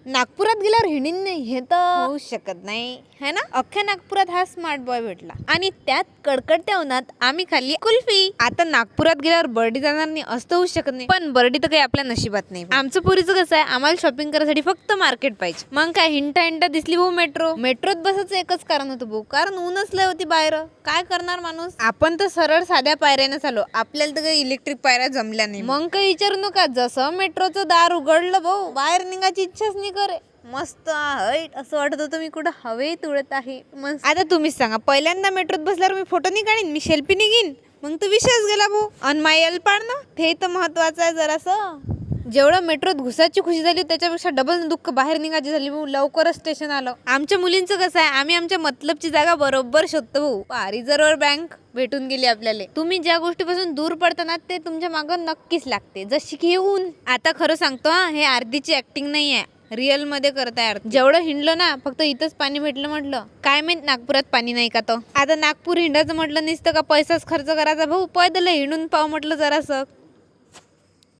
नागपुरात गेल्यावर हिणीन नाही हे तर होऊ शकत नाही है ना. अख्ख्या नागपुरात हा स्मार्ट बॉय भेटला आणि त्यात कडकडत्या उन्हात आम्ही खाल्ली कुल्फी. आता नागपुरात गेल्यावर बर्डी जाणार नाही असं होऊ शकत नाही, पण बर्डी तर काही आपल्या नशिबात नाही. आमचं पुरीचं कसं आहे, आम्हाला शॉपिंग करायसाठी फक्त मार्केट पाहिजे. मग काय हिंटा हिंटा दिसली भाऊ मेट्रोत बसायचं एकच कारण होतं भाऊ, कारण ऊनच लय होती बाहेर. काय करणार माणूस. आपण तर सरळ साध्या पायऱ्याने चाललो, आपल्याला तर काही इलेक्ट्रिक पायऱ्या जमल्या नाही. मग काही विचारू नका, जसं मेट्रोचं दार उघडलं भाऊ बाहेर निघायची इच्छाच नाही करे. मस्त हाईट असं वाटत होतं मी कुठं हवेत उडत आहे. मस्त. आता तुम्हीच सांगा, पहिल्यांदा मेट्रोत बसल्यावर मी फोटो नाही काढीन, मी सेल्फी निघीन. मग तो विषयच गेला भाऊ. अन माय एल पाडणं हे तर महत्वाचं आहे जरासं. जेवढं मेट्रोत घुसाची खुशी झाली त्याच्यापेक्षा डबल दुःख बाहेर निघायची झाली भाऊ. लवकरच स्टेशन आलं. आमच्या मुलींचं कसं आहे, आम्ही आमच्या मतलबची जागा बरोबर शोधतो भाऊ. रिझर्व्ह बँक भेटून गेली आपल्याला. तुम्ही ज्या गोष्टीपासून दूर पडताना ते तुमच्या मागं नक्कीच लागते, जशी की ऊन. आता खरं सांगतो हे अर्धीची ऍक्टिंग नाही आहे, रिअल मध्ये करताय. जेवढं हिंडलं ना, फक्त इथंच पाणी भेटलं म्हटलं. काय माहित नागपुरात पाणी नाही का. तर आता नागपूर हिंडायचं म्हटलं नसतं का पैसाच खर्च करायचा भाऊ, पैदल हिंडून पाहू म्हटलं जरासं.